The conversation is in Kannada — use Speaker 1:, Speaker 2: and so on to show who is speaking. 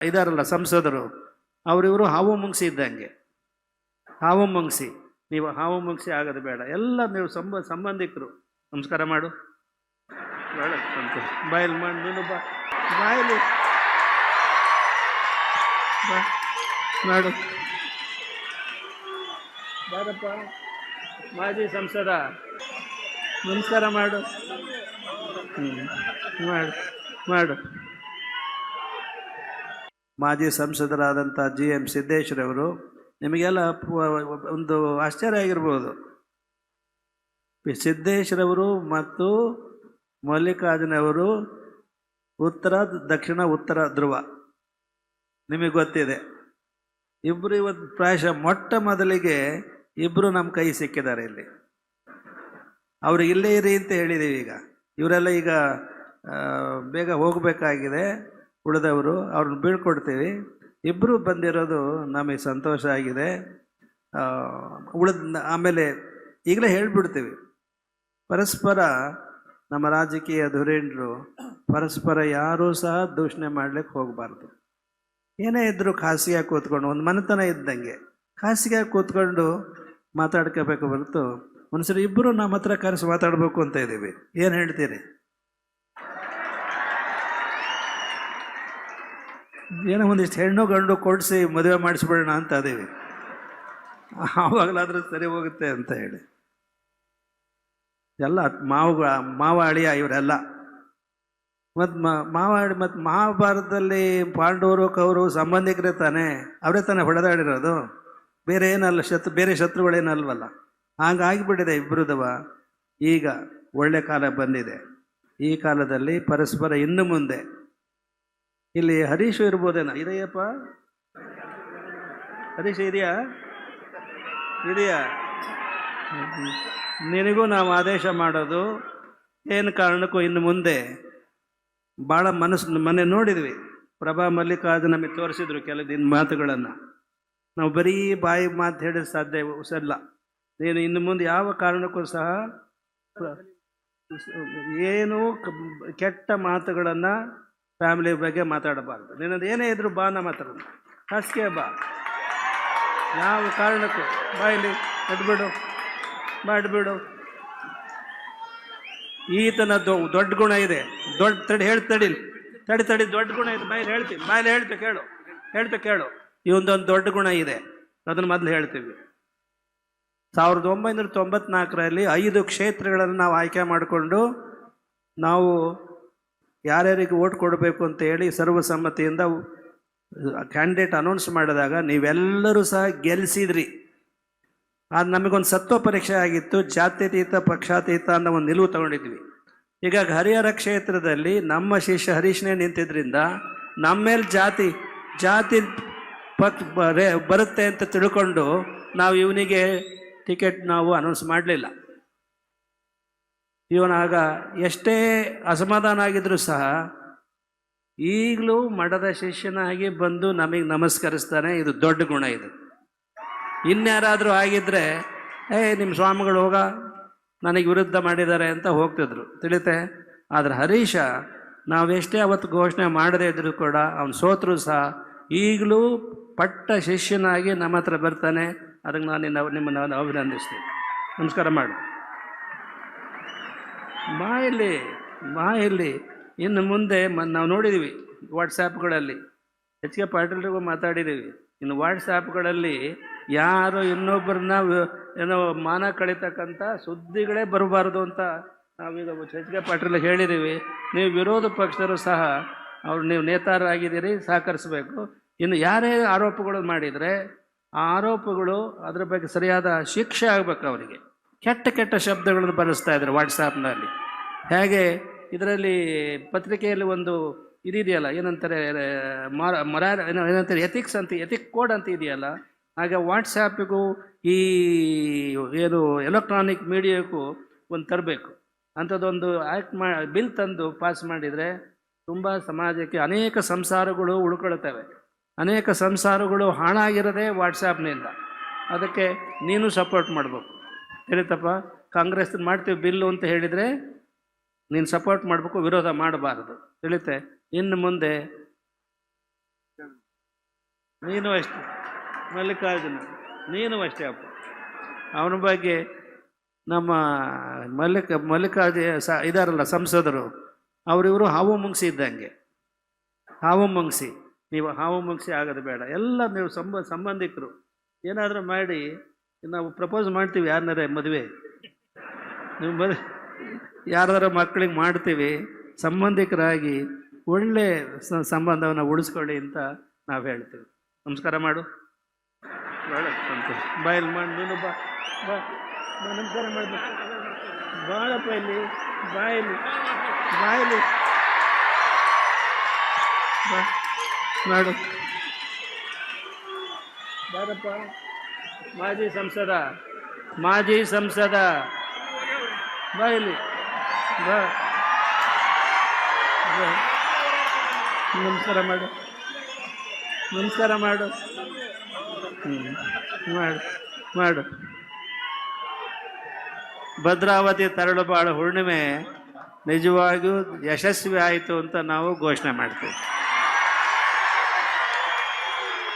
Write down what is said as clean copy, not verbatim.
Speaker 1: ಇದಾರಲ್ಲ ಸಂಸದರು, ಅವರಿವರು ಹಾವು ಮುಂಗ್ಸಿ ಇದ್ದಂಗೆ. ಹಾವು ಮುಂಗ್ಸಿ, ನೀವು ಹಾವು ಮುಂಗ್ಸಿ ಆಗೋದು ಬೇಡ. ಎಲ್ಲ ನೀವು ಸಂಬಂಧಿಕರು. ನಮಸ್ಕಾರ ಮಾಡು, ಬೇಡ ಬಾಯಲ್ಲಿ ಮಾಡಿ, ನೀನು ಬಾಯಲ್ಲಿ ಮಾಡು. ಬಾರಪ್ಪ, ಮಾಜಿ ಸಂಸದ, ನಮಸ್ಕಾರ ಮಾಡು. ಮಾಡು ಮಾಡು. ಮಾಜಿ ಸಂಸದರಾದಂಥ GM ಸಿದ್ದೇಶ್ವರವರು, ನಿಮಗೆಲ್ಲ ಒಂದು ಆಶ್ಚರ್ಯ ಆಗಿರ್ಬೋದು. ಸಿದ್ದೇಶ್ವರವರು ಮತ್ತು ಮಲ್ಲಿಕಾರ್ಜುನ ಅವರು ಉತ್ತರ ದಕ್ಷಿಣ ಉತ್ತರ ಧ್ರುವ, ನಿಮಗೆ ಗೊತ್ತಿದೆ. ಇಬ್ಬರು ಇವತ್ತು ಪ್ರಾಯಶಃ ಮೊಟ್ಟ ಮೊದಲಿಗೆ ಇಬ್ಬರು ನಮ್ಮ ಕೈ ಸಿಕ್ಕಿದ್ದಾರೆ ಇಲ್ಲಿ. ಅವ್ರಿಗೆ ಇಲ್ಲೇ ಇರಿ ಅಂತ ಹೇಳಿದ್ದೀವಿ. ಈಗ ಇವರೆಲ್ಲ ಈಗ ಬೇಗ ಹೋಗಬೇಕಾಗಿದೆ, ಉಳಿದವರು ಅವ್ರನ್ನ ಬೀಳ್ಕೊಡ್ತೀವಿ. ಇಬ್ಬರು ಬಂದಿರೋದು ನಮಗೆ ಸಂತೋಷ ಆಗಿದೆ. ಆಮೇಲೆ ಈಗಲೇ ಹೇಳಿಬಿಡ್ತೀವಿ, ಪರಸ್ಪರ ನಮ್ಮ ರಾಜಕೀಯ ಧುರೀಣರು ಪರಸ್ಪರ ಯಾರೂ ಸಹ ದೂಷಣೆ ಮಾಡಲಿಕ್ಕೆ ಹೋಗಬಾರ್ದು. ಏನೇ ಇದ್ದರೂ ಖಾಸಗಿಯಾಗಿ ಕೂತ್ಕೊಂಡು, ಒಂದು ಮನೆತನ ಇದ್ದಂಗೆ ಖಾಸಗಿಯಾಗಿ ಕೂತ್ಕೊಂಡು ಮಾತಾಡ್ಕೋಬೇಕು ಹೊರತು ಮನುಷ್ಯರು ಇಬ್ಬರು ನಮ್ಮ ಹತ್ರ ಕರೆಸಿ ಮಾತಾಡಬೇಕು ಅಂತ ಇದ್ದೀವಿ. ಏನು ಹೇಳ್ತೀರಿ? ಏನೋ ಒಂದಿಷ್ಟು ಹೆಣ್ಣು ಗಂಡು ಕೊಡಿಸಿ ಮದುವೆ ಮಾಡಿಸ್ಬಿಡೋಣ ಅಂತ ಅದೀವಿ. ಆವಾಗಲಾದ್ರೂ ಸರಿ ಹೋಗುತ್ತೆ ಅಂತ ಹೇಳಿ ಎಲ್ಲ ಮಾವ ಅಳಿಯ ಇವರೆಲ್ಲ. ಮತ್ತು ಮತ್ತು ಮಹಾಭಾರತದಲ್ಲಿ ಪಾಂಡವರು ಕೌರವರು ಸಂಬಂಧಿಕರೇ ತಾನೇ, ಅವರೇ ತಾನೇ ಹೊಡೆದಾಡಿರೋದು, ಬೇರೆ ಏನಲ್ಲ, ಬೇರೆ ಶತ್ರುಗಳೇನಲ್ವಲ್ಲ. ಹಾಗಾಗಿಬಿಟ್ಟಿದೆ ಇಬ್ಬರದವ. ಈಗ ಒಳ್ಳೆ ಕಾಲ ಬಂದಿದೆ. ಈ ಕಾಲದಲ್ಲಿ ಪರಸ್ಪರ ಇನ್ನು ಮುಂದೆ ಇಲ್ಲಿ ಹರೀಶು ಇರ್ಬೋದೇನ? ಇದೆಯಪ್ಪ, ಹರೀಶ್ ಇದೆಯಾ? ನಿನಗೂ ನಾವು ಆದೇಶ ಮಾಡೋದು ಏನು ಕಾರಣಕ್ಕೂ ಇನ್ನು ಮುಂದೆ ಭಾಳ ಮನೆ ನೋಡಿದ್ವಿ. ಪ್ರಭಾ ಮಲ್ಲಿಕಾರ್ಜುನ ನಮಗೆ ತೋರಿಸಿದ್ರು ಕೆಲವು ದಿನ ಮಾತುಗಳನ್ನು. ನಾವು ಬರೀ ಬಾಯಿ ಮಾತು ಹೇಳಿ ಸಾಧ್ಯ ಇಲ್ಲ. ನೀನು ಇನ್ನು ಮುಂದೆ ಯಾವ ಕಾರಣಕ್ಕೂ ಸಹ ಏನು ಕೆಟ್ಟ ಮಾತುಗಳನ್ನು ಫ್ಯಾಮಿಲಿ ಬಗ್ಗೆ ಮಾತಾಡಬಾರ್ದು. ನಿನ್ನದು ಏನೇ ಇದ್ರು ಬಾ, ನಮ್ಮ ಹತ್ರ ಹಾಸಿಗೆ ಬಾ, ಯಾವ ಕಾರಣಕ್ಕೂ ಬಾಯಲ್ಲಿ ಮಾಡಿಬಿಡು. ಈತನ ದೊಡ್ಡ ಗುಣ ಇದೆ. ತಡಿ ದೊಡ್ಡ ಗುಣ ಇದೆ. ಬಾಯಲ್ಲಿ ಹೇಳ್ಬೇಕು ಕೇಳು. ಇವೊಂದೊಂದು ದೊಡ್ಡ ಗುಣ ಇದೆ, ಅದನ್ನು ಮೊದಲು ಹೇಳ್ತೀವಿ. 1994ರಲ್ಲಿ 5 ಕ್ಷೇತ್ರಗಳನ್ನು ನಾವು ಆಯ್ಕೆ ಮಾಡಿಕೊಂಡು ನಾವು ಯಾರ್ಯಾರಿಗೆ ಓಟ್ ಕೊಡಬೇಕು ಅಂತ ಹೇಳಿ ಸರ್ವಸಮ್ಮತಿಯಿಂದ ಕ್ಯಾಂಡಿಡೇಟ್ ಅನೌನ್ಸ್ ಮಾಡಿದಾಗ ನೀವೆಲ್ಲರೂ ಸಹ ಗೆಲ್ಲಿಸಿದ್ರಿ. ಅದು ನಮಗೊಂದು ಸತ್ವ ಪರೀಕ್ಷೆ ಆಗಿತ್ತು. ಜಾತ್ಯತೀತ ಪಕ್ಷಾತೀತ ಅನ್ನೋ ಒಂದು ನಿಲುವು ತಗೊಂಡಿದ್ವಿ. ಈಗ ಹರಿಹರ ಕ್ಷೇತ್ರದಲ್ಲಿ ನಮ್ಮ ಶಿಷ್ಯ ಹರೀಶ್ನೇ ನಿಂತಿದ್ರಿಂದ ನಮ್ಮ ಮೇಲೆ ಜಾತಿ ಬರುತ್ತೆ ಅಂತ ತಿಳ್ಕೊಂಡು ನಾವು ಇವನಿಗೆ ಟಿಕೆಟ್ ನಾವು ಅನೌನ್ಸ್ ಮಾಡಲಿಲ್ಲ. ಇವನಾಗ ಎಷ್ಟೇ ಅಸಮಾಧಾನ ಆಗಿದ್ರೂ ಸಹ ಈಗಲೂ ಮಠದ ಶಿಷ್ಯನಾಗಿ ಬಂದು ನಮಗೆ ನಮಸ್ಕರಿಸ್ತಾನೆ. ಇದು ದೊಡ್ಡ ಗುಣ. ಇದು ಇನ್ಯಾರಾದರೂ ಆಗಿದ್ದರೆ ನಿಮ್ಮ ಸ್ವಾಮಿಗಳು ಹೋಗ, ನನಗೆ ವಿರುದ್ಧ ಮಾಡಿದ್ದಾರೆ ಅಂತ ಹೋಗ್ತಿದ್ರು, ತಿಳಿತೆ. ಆದರೆ ಹರೀಶ ನಾವೆಷ್ಟೇ ಅವತ್ತು ಘೋಷಣೆ ಮಾಡದೇ ಇದ್ದರೂ ಕೂಡ ಅವನು ಸೋತರೂ ಸಹ ಈಗಲೂ ಪಟ್ಟ ಶಿಷ್ಯನಾಗಿ ನಮ್ಮ ಹತ್ರ ಬರ್ತಾನೆ. ಅದಕ್ಕೆ ನಾನು ನಿಮ್ಮನ್ನು ಅಭಿನಂದಿಸ್ತೀನಿ. ನಮಸ್ಕಾರ ಮಾಡು. ಬಾಯಲ್ಲಿ ಇನ್ನು ಮುಂದೆ ನಾವು ನೋಡಿದ್ದೀವಿ ವಾಟ್ಸಾಪ್ಗಳಲ್ಲಿ, HK ಪಾಟೀಲ್ರಿಗೂ ಮಾತಾಡಿದ್ದೀವಿ. ಇನ್ನು ವಾಟ್ಸಾಪ್ಗಳಲ್ಲಿ ಯಾರು ಇನ್ನೊಬ್ಬರನ್ನ ಏನೋ ಮಾನ ಕಳೀತಕ್ಕಂಥ ಸುದ್ದಿಗಳೇ ಬರಬಾರ್ದು ಅಂತ ನಾವೀಗ HK ಪಾಟೀಲ್ ಹೇಳಿದ್ದೀವಿ. ನೀವು ವಿರೋಧ ಪಕ್ಷದರು ಸಹ ನೀವು ನೇತಾರರಾಗಿದ್ದೀರಿ, ಸಹಕರಿಸಬೇಕು. ಇನ್ನು ಯಾರೇ ಆರೋಪಗಳು ಮಾಡಿದರೆ ಆ ಆರೋಪಗಳು ಅದರ ಬಗ್ಗೆ ಸರಿಯಾದ ಶಿಕ್ಷೆ ಆಗಬೇಕು. ಅವರಿಗೆ ಕೆಟ್ಟ ಶಬ್ದಗಳನ್ನು ಬಳಸ್ತಾ ಇದ್ದಾರೆ ವಾಟ್ಸಾಪ್ನಲ್ಲಿ. ಹೇಗೆ ಇದರಲ್ಲಿ ಪತ್ರಿಕೆಯಲ್ಲಿ ಒಂದು ಇದೆಯಲ್ಲ, ಏನಂತಾರೆ ಏನಂತಾರೆ ಎಥಿಕ್ ಕೋಡ್ ಅಂತ ಇದೆಯಲ್ಲ, ಹಾಗೆ ವಾಟ್ಸಾಪಿಗೂ ಈ ಏನು ಎಲೆಕ್ಟ್ರಾನಿಕ್ ಮೀಡಿಯಾಕ್ಕೂ ಒಂದು ತರಬೇಕು ಅಂಥದ್ದೊಂದು ಬಿಲ್ ತಂದು ಪಾಸ್ ಮಾಡಿದರೆ ತುಂಬ ಸಮಾಜಕ್ಕೆ ಅನೇಕ ಸಂಸಾರಗಳು ಉಳ್ಕೊಳ್ತವೆ. ಅನೇಕ ಸಂಸಾರಗಳು ಹಾಳಾಗಿರೋದೇ ವಾಟ್ಸಾಪ್ನಿಂದ. ಅದಕ್ಕೆ ನೀನು ಸಪೋರ್ಟ್ ಮಾಡಬೇಕು, ತಿಳಿತಪ್ಪ. ಕಾಂಗ್ರೆಸ್ ಮಾಡ್ತೀವಿ ಬಿಲ್ಲು ಅಂತ ಹೇಳಿದರೆ ನೀನು ಸಪೋರ್ಟ್ ಮಾಡಬೇಕು, ವಿರೋಧ ಮಾಡಬಾರ್ದು, ತಿಳಿತೆ. ಇನ್ನು ಮುಂದೆ ನೀನು ಅಷ್ಟೇ ಮಲ್ಲಿಕಾರ್ಜುನ, ನೀನು ಅಷ್ಟೇ ಅಪ್ಪ. ಅವನ ಬಗ್ಗೆ ನಮ್ಮ ಮಲ್ಲಿಕಾರ್ಜುನ ಇದಾರಲ್ಲ ಸಂಸದರು, ಅವರಿವರು ಹಾವು ಮುಂಗ್ಸಿ ಇದ್ದಂಗೆ. ಹಾವು ಮುಂಗ್ಸಿ, ನೀವು ಹಾವು ಮುಂಗ್ಸಿ ಆಗೋದು ಬೇಡ. ಎಲ್ಲ ನೀವು ಸಂಬಂಧಿಕರು ಏನಾದರೂ ಮಾಡಿ, ನಾವು ಪ್ರಪೋಸ್ ಮಾಡ್ತೀವಿ ಯಾರನ್ನಾರ ಮದುವೆ, ನೀವು ಯಾರ್ದಾರ ಮಕ್ಕಳಿಗೆ ಮಾಡ್ತೀವಿ, ಸಂಬಂಧಿಕರಾಗಿ ಒಳ್ಳೆ ಸಂಬಂಧವನ್ನು ಉಳಿಸ್ಕೊಳ್ಳಿ ಅಂತ ನಾವು ಹೇಳ್ತೀವಿ. ನಮಸ್ಕಾರ ಮಾಡು, ಒಳ್ಳೆ ಸಂತೋಷ. ಬಾಯಲ್ಲಿ ಮಾಡಿ ನೀನು ಬಾ ಬಾ ನಮಸ್ಕಾರ ಮಾಡಬೇಕು. ಬಾಳಪ್ಪ ಇಲ್ಲಿ, ಬಾಯಲ್ಲಿ ಬಾಯಲ್ಲಿ ಬಾ ಮಾಡು. ಬಾರಪ್ಪ, ಮಾಜಿ ಸಂಸದ ಬಾ ಇಲ್ಲಿ, ಬಾ ನಮಸ್ಕಾರ ಮಾಡು, ನಮಸ್ಕಾರ ಮಾಡು. ಮಾಡು. ಭದ್ರಾವತಿ ತರಳುಬಾಳು ಹುಣ್ಣಿಮೆ ನಿಜವಾಗಿಯೂ ಯಶಸ್ವಿ ಆಯಿತು ಅಂತ ನಾವು ಘೋಷಣೆ ಮಾಡ್ತೀವಿ.